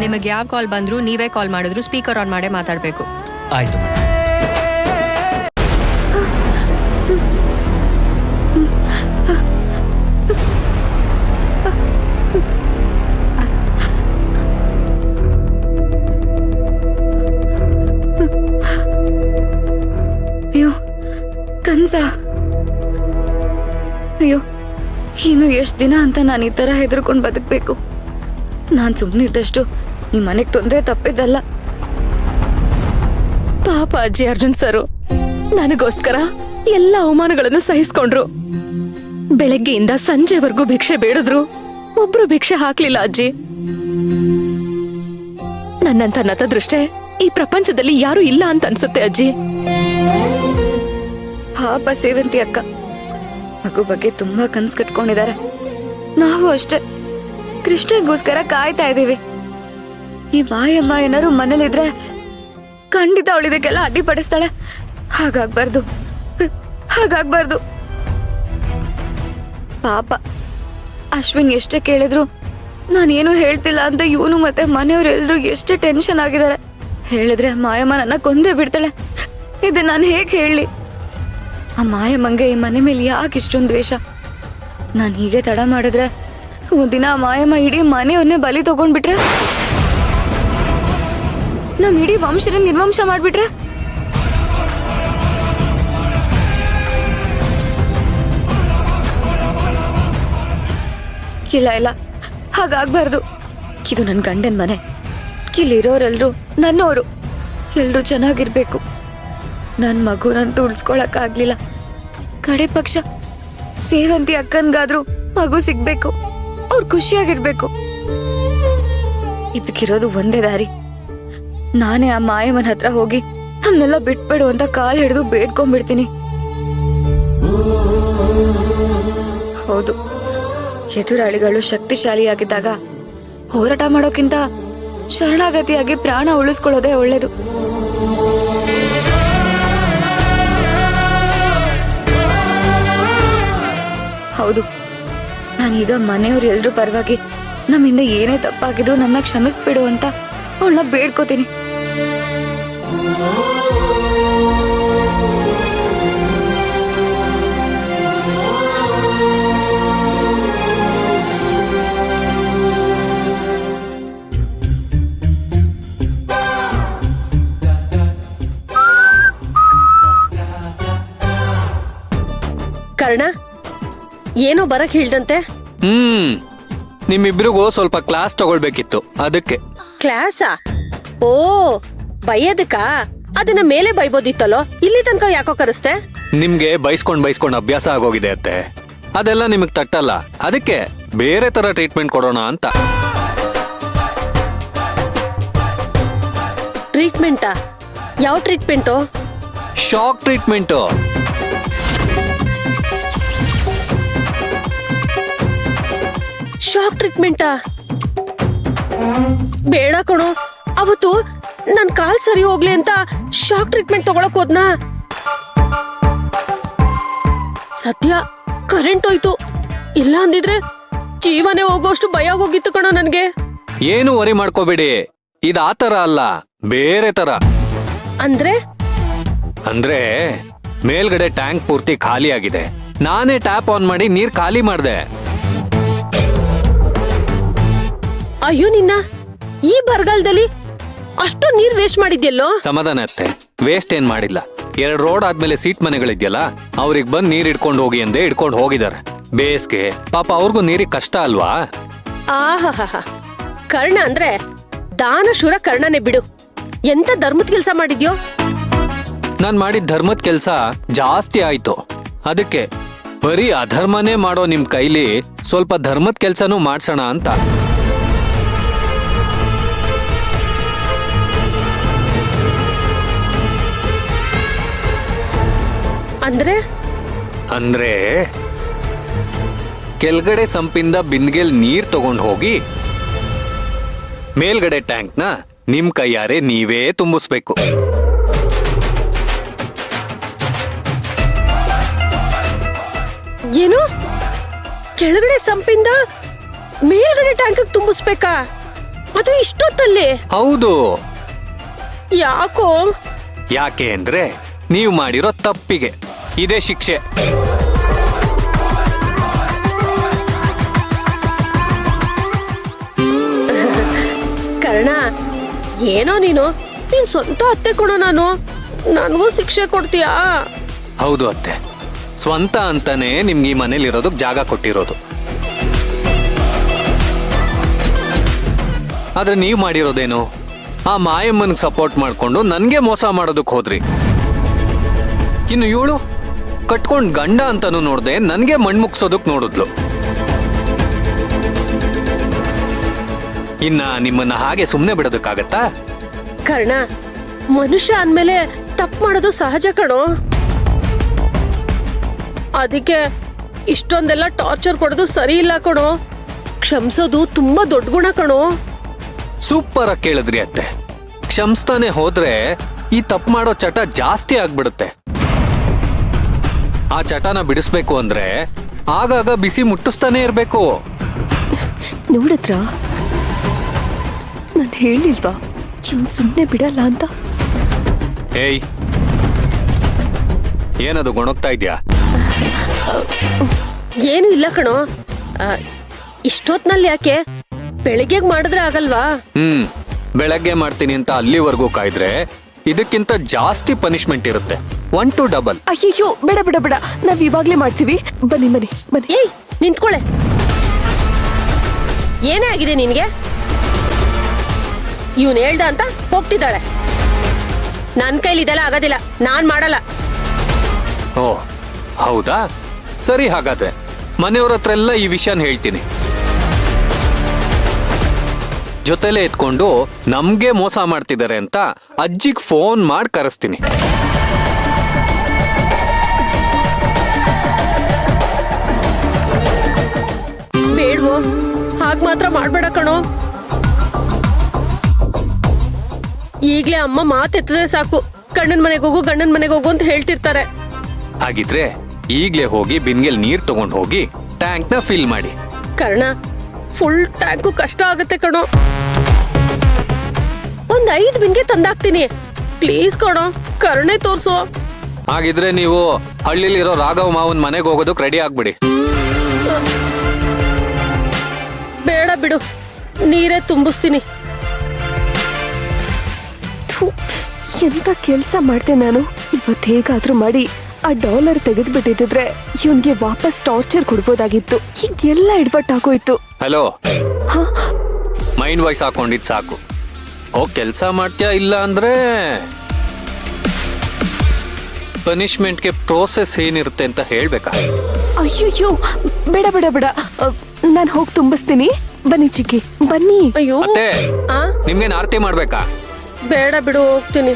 ನಿಮಗೆ ಯಾವ ಕಾಲ್ ಬಂದ್ರು ನೀವೇ ಕಾಲ್ ಮಾಡಿದ್ರು ಸ್ಪೀಕರ್ ಆನ್ ಮಾಡೇ ಮಾತಾಡಬೇಕು. ಆಯ್ತು. ಅಯ್ಯೋ ಕನ್ಸ. ಅಯ್ಯೋ ಇನ್ನು ಎಷ್ಟು ದಿನ ಅಂತ ನಾನು ಈ ತರ ಹೆದರ್ಕೊಂಡು ಬದುಕಬೇಕು? ನಾನು ಸುಮ್ಮನಿದ್ದಷ್ಟು ಈ ಮನೆಗೆ ತೊಂದರೆ ತಪ್ಪಿದ್ದಲ್ಲ. ಪಾಪ ಅಜ್ಜಿ ಅರ್ಜುನ್ ಸರು ನನಗೋಸ್ಕರ ಎಲ್ಲ ಅವಮಾನಗಳನ್ನು ಸಹಿಸ್ಕೊಂಡ್ರು. ಬೆಳಗ್ಗೆಯಿಂದ ಸಂಜೆವರೆಗೂ ಭಿಕ್ಷೆ ಬೇಡಿದ್ರು, ಒಬ್ರು ಭಿಕ್ಷೆ ಹಾಕ್ಲಿಲ್ಲ ಅಜ್ಜಿ. ನನ್ನಂತ ನತದೃಷ್ಟೆ ಈ ಪ್ರಪಂಚದಲ್ಲಿ ಯಾರು ಇಲ್ಲ ಅಂತ ಅನ್ಸುತ್ತೆ ಅಜ್ಜಿ. ಪಾಪ ಸೇವಂತಿ ಅಕ್ಕ ಮಗು ಬಗ್ಗೆ ತುಂಬಾ ಕನ್ಸು ಕಟ್ಕೊಂಡಿದ್ದಾರೆ. ನಾವು ಅಷ್ಟೇ ಕೃಷ್ಣಗೋಸ್ಕರ ಕಾಯ್ತಾ ಇದೀವಿ. ಈ ಮಾಯಮ್ಮ ಏನಾರು ಮನೇಲಿದ್ರೆ ಖಂಡಿತ ಅವಳಿದಕ್ಕೆಲ್ಲ ಅಡ್ಡಿಪಡಿಸ್ತಾಳೆ. ಹಾಗಾಗ್ಬಾರ್ದು, ಹಾಗಾಗ್ಬಾರ್ದು. ಪಾಪ ಅಶ್ವಿನ್ ಎಷ್ಟೇ ಕೇಳಿದ್ರು ನಾನೇನು ಹೇಳ್ತಿಲ್ಲ ಅಂತ ಇವನು ಮತ್ತೆ ಮನೆಯವರೆಲ್ಲರೂ ಎಷ್ಟೇ ಟೆನ್ಷನ್ ಆಗಿದ್ದಾರೆ. ಹೇಳಿದ್ರೆ ಮಾಯಮ್ಮ ನನ್ನ ಕೊಂದೇ ಬಿಡ್ತಾಳೆ. ಇದು ನಾನು ಹೇಗೆ ಹೇಳಿ? ಆ ಮಾಯಮ್ಮಂಗೆ ಈ ಮನೆ ಮೇಲೆ ಯಾಕೆ ಇಷ್ಟೊಂದು ದ್ವೇಷ? ನಾನು ಹೀಗೆ ತಡ ಮಾಡಿದ್ರೆ ಒಂದಿನ ಆ ಮಾಯಮ್ಮ ಇಡೀ ಮನೆಯನ್ನೇ ಬಲಿ ತಗೊಂಡ್ಬಿಟ್ರೆ, ನಮ್ ಇಡೀ ವಂಶನ ನಿರ್ವಂಶ ಮಾಡ್ಬಿಟ್ರೆ? ಇಲ್ಲ ಇಲ್ಲ, ಹಾಗಾಗ್ಬಾರ್ದು. ಇದು ನನ್ನ ಗಂಡನ ಮನೆ. ಇಲ್ಲಿರೋರೆಲ್ರು ನನ್ನೋರು. ಎಲ್ರು ಚೆನ್ನಾಗಿರ್ಬೇಕು. ನನ್ ಮಗುನಂತೂ ಉಳ್ಸ್ಕೊಳಕ್ಕಾಗ್ಲಿಲ್ಲ. ಕಡೆ ಪಕ್ಷ ಸೇವಂತಿ ಅಕ್ಕನ್ಗಾದ್ರೂ ಮಗು ಸಿಗ್ಬೇಕು, ಅವ್ರು ಖುಷಿಯಾಗಿರ್ಬೇಕು. ಇದಕ್ಕಿರೋದು ಒಂದೇ ದಾರಿ. ನಾನೇ ಆ ಮಾಯಮ್ಮನ ಹತ್ರ ಹೋಗಿ ನಮ್ನೆಲ್ಲ ಬಿಟ್ಬಿಡು ಅಂತ ಕಾಲ್ ಹಿಡಿದು ಬೇಡ್ಕೊಂಡ್ಬಿಡ್ತೀನಿ. ಹೌದು, ಎದುರಾಳಿಗಳು ಶಕ್ತಿಶಾಲಿಯಾಗಿದ್ದಾಗ ಹೋರಾಟ ಮಾಡೋಕ್ಕಿಂತ ಶರಣಾಗತಿಯಾಗಿ ಪ್ರಾಣ ಉಳಿಸ್ಕೊಳ್ಳೋದೇ ಒಳ್ಳೇದು. ಹೌದು, ನಾನೀಗ ಮನೆಯವ್ರು ಎಲ್ರೂ ಪರವಾಗಿ ನಮ್ಮಿಂದ ಏನೇ ತಪ್ಪಾಗಿದ್ರು ನನ್ನ ಕ್ಷಮಿಸ್ಬಿಡು ಅಂತ ಅವಳನ್ನ ಬೇಡ್ಕೋತೀನಿ. ಕರ್ಣ ಏನೋ ಬರಕ್ ಹೇಳ್ದಂತೆ. ನಿಮ್ಮಿಬ್ರಿಗೂ ಸ್ವಲ್ಪ ಕ್ಲಾಸ್ ತಗೊಳ್ಬೇಕಿತ್ತು, ಅದಕ್ಕೆ. ಕ್ಲಾಸಾ? ಓ, ಬೈಯೋದಕ್ಕಾ? ಅದನ್ನ ಮೇಲೆ ಬೈಬೋದಿತ್ತಲ್ಲೋ, ಇಲ್ಲಿ ತನಕ ಯಾಕೋ ಕರೆಸ್ತೆ? ನಿಮ್ಗೆ ಬೈಸ್ಕೊಂಡ್ ಅಭ್ಯಾಸ ಆಗೋಗಿದೆ ಅತ್ತೆ. ಅದೆಲ್ಲ ನಿಮಗ್ ತಟ್ಟಲ್ಲ, ಅದಕ್ಕೆ ಬೇರೆ ತರ ಟ್ರೀಟ್ಮೆಂಟ್ ಕೊಡೋಣ ಅಂತ. ಟ್ರೀಟ್ಮೆಂಟಾ? ಯಾವ ಟ್ರೀಟ್ಮೆಂಟು? Shock treatment. ಶಾಕ್ ಟ್ರೀಟ್ಮೆಂಟಾ? ಬೇಡ ಕಣೋ, ಅವತ್ತು ನನ್ ಕಾಲ್ ಸರಿ ಹೋಗ್ಲಿ ಅಂತ ಶಾಕ್ ಟ್ರೀಟ್ಮೆಂಟ್ ತಗೊಳಕ್ ಹೋದ್ನಾ, ಸದ್ಯ ಕರೆಂಟ್ ಹೋಯ್ತು. ಇಲ್ಲ ಅಂದಿದ್ರೆ ಜೀವನೇ ಹೋಗೋಷ್ಟು ಭಯ ಹೋಗಿತ್ತು ಕಣೋ ನನ್ಗೆ. ಏನು ವರಿ ಮಾಡ್ಕೋಬೇಡಿ, ಇದ್ ಆ ತರ ಅಲ್ಲ, ಬೇರೆ ತರ. ಅಂದ್ರೆ ಮೇಲ್ಗಡೆ ಟ್ಯಾಂಕ್ ಪೂರ್ತಿ ಖಾಲಿ ಆಗಿದೆ. ನಾನೇ ಟ್ಯಾಪ್ ಆನ್ ಮಾಡಿ ನೀರ್ ಖಾಲಿ ಮಾಡ್ದೆ. ಅಯ್ಯೋ ನಿನ್ನ, ಈ ಬರಗಾಲದಲ್ಲಿ ಅಷ್ಟು ನೀರ್ ವೇಸ್ಟ್ ಮಾಡಿದ್ಯಲ್ಲೋ. ಸಮಾಧಾನ ಅತ್ತೆ, ವೇಸ್ಟ್ ಏನ್ ಮಾಡಿಲ್ಲ. 2 ರೋಡ್ ಆದ್ಮೇಲೆ ಸೀಟ್ ಮನೆಗಳಿದ್ಯಲ್ಲ, ಅವ್ರಿಗೆ ಬಂದ್ ನೀರ್ ಇಟ್ಕೊಂಡು ಹೋಗಿ ಅಂದೆ ಇಟ್ಕೊಂಡು ಹೋಗಿದ್ದಾರೆ. ಬೇಸ್ಗೆ ಪಾಪ ಅವ್ರಿಗೂ ನೀರಿಗೆ ಕಷ್ಟ ಅಲ್ವಾ. ಆಹಾ, ಕರ್ಣ ಅಂದ್ರೆ ದಾನಶೂರ ಕರ್ಣನೇ ಬಿಡು. ಎಂತ ಧರ್ಮದ ಕೆಲ್ಸ ಮಾಡಿದ್ಯೋ? ನಾನ್ ಮಾಡಿದ ಧರ್ಮದ ಕೆಲ್ಸ ಜಾಸ್ತಿ ಆಯ್ತು. ಅದಕ್ಕೆ ಬರೀ ಅಧರ್ಮನೇ ಮಾಡೋ ನಿಮ್ ಕೈಲಿ ಸ್ವಲ್ಪ ಧರ್ಮದ ಕೆಲ್ಸನೂ ಮಾಡ್ಸೋಣ ಅಂತ. ಅಂದ್ರೆ ಕೆಳಗಡೆ ಸಂಪಿಂದ ಬಿಂದ್ಗೆಲ್ ನೀರ್ ತಗೊಂಡ್ ಹೋಗಿ ಮೇಲ್ಗಡೆ ಟ್ಯಾಂಕ್ನ ನಿಮ್ ಕೈಯಾರೆ ನೀವೇ ತುಂಬಿಸ್ಬೇಕು. ಏನು? ಕೆಳಗಡೆ ಸಂಪಿಂದ ಮೇಲ್ಗಡೆ ಟ್ಯಾಂಕ್ ತುಂಬಿಸ್ಬೇಕಾ? ಅದು ಇಷ್ಟೊತ್ತಲ್ಲಿ? ಹೌದು. ಯಾಕೋ? ಯಾಕೆ ಅಂದ್ರೆ ನೀವು ಮಾಡಿರೋ ತಪ್ಪಿಗೆ ಇದೇ ಶಿಕ್ಷೆ. ಕರ್ಣ, ಏನೋ ನೀನು ನಿನ್ ಸ್ವಂತ ಅತ್ತೆ ಕೊಡೋ, ನಾನು ನನಗೂ ಶಿಕ್ಷೆ ಕೊಡ್ತೀಯಾ? ಹೌದು ಅತ್ತೆ, ಸ್ವಂತ ಅಂತಾನೆ ನಿಮ್ಗೆ ಈ ಮನೇಲಿರೋದಕ್ಕೆ ಜಾಗ ಕೊಟ್ಟಿರೋದು. ಆದ್ರೆ ನೀವು ಮಾಡಿರೋದೇನು? ಆ ಮಾಯಮ್ಮನಿಗೆ ಸಪೋರ್ಟ್ ಮಾಡ್ಕೊಂಡು ನನ್ಗೆ ಮೋಸ ಮಾಡೋದಕ್ಕೆ ಹೋದ್ರಿ. ಇನ್ನು ಇವಳು ಕಟ್ಕೊಂಡ್ ಗಂಡ ಅಂತಾನು ನೋಡ್ದೆ ನನ್ಗೆ ಮಣ್ಮುಗ್ಸೋದಕ್ ನೋಡಿದ್ಲು. ಇನ್ನ ನಿಮ್ಮನ್ನ ಹಾಗೆ ಸುಮ್ನೆ ಬಿಡೋದಕ್ಕಾಗತ್ತಾ? ಕರ್ಣ, ಮನುಷ್ಯ ಅಂದ್ಮೇಲೆ ತಪ್ಪು ಮಾಡೋದು ಸಹಜ ಕಣೋ. ಅದಕ್ಕೆ ಇಷ್ಟೊಂದೆಲ್ಲ ಟಾರ್ಚರ್ ಕೊಡೋದು ಸರಿ ಇಲ್ಲ ಕಣೋ. ಕ್ಷಮಿಸೋದು ತುಂಬಾ ದೊಡ್ಡ ಗುಣ ಕಣೋ. ಸೂಪರ್ ಆಗಿ ಕೇಳಿದ್ರಿ ಅತ್ತೆ. ಕ್ಷಮಿಸ್ತಾನೆ ಹೋದ್ರೆ ಈ ತಪ್ಪು ಮಾಡೋ ಚಟ ಜಾಸ್ತಿ ಆಗ್ಬಿಡುತ್ತೆ. ಆ ಚಟನ ಬಿಡಿಸ್ಬೇಕು ಅಂದ್ರೆ ಆಗಾಗ ಬಿಸಿ ಮುಟ್ಟಿಸ್ತಾನೆ ಇರ್ಬೇಕು. ನೋಡಿದ್ರ, ನಾನು ಹೇಳಿಲ್ವಾ ಇವನ್ ಸುಮ್ನೆ ಬಿಡಲ್ಲ ಅಂತ? ಏಯ್, ಏನದು ಗೊಣಗ್ತಾ ಇದ್ಯಾ? ಏನು ಇಲ್ಲ ಕಣೋ. ಇಷ್ಟೊತ್ನಲ್ಲಿ ಯಾಕೆ? ಬೆಳಿಗ್ಗೆ ಮಾಡಿದ್ರೆ ಆಗಲ್ವಾ? ಬೆಳಗ್ಗೆ ಮಾಡ್ತೀನಿ ಅಂತ ಅಲ್ಲಿವರೆಗೂ ಕಾಯ್ದ್ರೆ ಇದಕ್ಕಿಂತ ಜಾಸ್ತಿ ಪನಿಷ್ಮೆಂಟ್ ಇರುತ್ತೆ. 1 to double. ಅಯ್ಯೋ, ಬೇಡ ಬೇಡ ಬೇಡ, ನಾವ್ ಇವಾಗ್ಲೇ ಮಾಡ್ತೀವಿ. ಬನ್ನಿ ಬನ್ನಿ ಬನ್ನಿ. ಏಯ್, ನಿಂತ್ಕೊಳೆ. ಏನೇ ಆಗಿದೆ ನಿನ್ಗೆ? ಇವನ್ ಹೇಳ್ದ ಅಂತ ಹೋಗ್ತಿದ್ದಾಳೆ. ನನ್ ಕೈಲಿ ಇದೆಲ್ಲ ಆಗೋದಿಲ್ಲ, ನಾನ್ ಮಾಡಲ್ಲ. ಓ ಹೌದಾ? ಸರಿ, ಹಾಗಾದ್ರೆ ಮನೆಯವ್ರ ಹತ್ರ ಎಲ್ಲ ಈ ವಿಷಯನ ಹೇಳ್ತೀನಿ. ಜೊತೆಲೆ ಎತ್ಕೊಂಡು ನಮ್ಗೆ ಮೋಸ ಮಾಡ್ತಿದ್ದಾರೆ ಅಂತ ಅಜ್ಜಿಗ್ ಫೋನ್ ಮಾಡಿ ಕರೆಸ್ತೀನಿ. ಬೇಡ್ವೋ, ಹಾಗ್ ಮಾತ್ರ ಮಾಡ್ಬೇಡ ಕಣೋ. ಈಗ್ಲೇ ಅಮ್ಮ ಮಾತೆತ್ತಿದ್ರೆ ಸಾಕು, ಗಂಡನ್ ಮನೆಗೆ ಹೋಗು ಗಂಡನ್ ಮನೆಗೆ ಹೋಗು ಅಂತ ಹೇಳ್ತಿರ್ತಾರೆ. ಹಾಗಿದ್ರೆ ಈಗ್ಲೇ ಹೋಗಿ ಬಿನ್ಗೆಲ್ ನೀರ್ ತಗೊಂಡ್ ಹೋಗಿ ಟ್ಯಾಂಕ್ ನ ಫಿಲ್ ಮಾಡಿ. ಕರ್ಣ, ಫುಲ್ ಟ್ಯಾಂಕು ಕಷ್ಟ ಆಗುತ್ತೆ ಕಣೋ. ಒಂದ್ 5 ಬಿನ್ಗೆ ತಂದಾಕ್ತೀನಿ, ಪ್ಲೀಸ್ ಕಣೋ, ಕರುಣೆ ತೋರ್ಸು. ಹಾಗಿದ್ರೆ ನೀವು ಹಳ್ಳಿಲಿರೋ ರಾಘವ್ ಮಾವನ್ ಮನೆಗೆ ಹೋಗೋದಕ್ ರೆಡಿ ಆಗ್ಬಿಡಿ. ಬೇಡ ಬಿಡು, ನೀರೇ ತುಂಬಿಸ್ತೀನಿ. ಎಂತ ಕೆಲ್ಸ ಮಾಡ್ದೆ ನಾನು. ಇವತ್ತು ಹೇಗಾದ್ರೂ ಮಾಡಿ ಆ ಡಾಲರ್ ತೆಗೆದು ಬಿಟ್ಟಿದ್ರೆ ಇವನ್ಗೆ ವಾಪಸ್ ಟಾರ್ಚರ್ ಕೊಡ್ಬೋದಾಗಿತ್ತು. ಈಗೆಲ್ಲ ಎಡ್ವರ್ಟ್ ಆಗೋಯ್ತು. ಹಲೋ, ಮೈಂಡ್ ವಾಯ್ಸ್ ಹಾಕೊಂಡಿದ್ ಸಾಕು. ಹೋಗ್ ಕೆಲ್ಸ ಮಾಡ್ತೀಯಾ? ಇಲ್ಲ ಅಂದ್ರೆ ಪನಿಷ್ಮೆಂಟ್ಗೆ ಪ್ರೋಸೆಸ್ ಏನಿರುತ್ತೆ ಅಂತ ಹೇಳ್ಬೇಕಾ? ಅಯ್ಯೋ, ಬೇಡ ಬೇಡ ಬೇಡ, ನಾನು ಹೋಗಿ ತುಂಬಿಸ್ತೀನಿ. ಬನ್ನಿ ಚಿಕ್ಕಿ, ಬನ್ನಿ. ಅಯ್ಯೋ, ಅತ್ತೆ, ನಿಮ್ಗೇನ್ ಆರತಿ ಮಾಡ್ಬೇಕಾ? ಬೇಡ ಬಿಡು, ಹೋಗ್ತೀನಿ.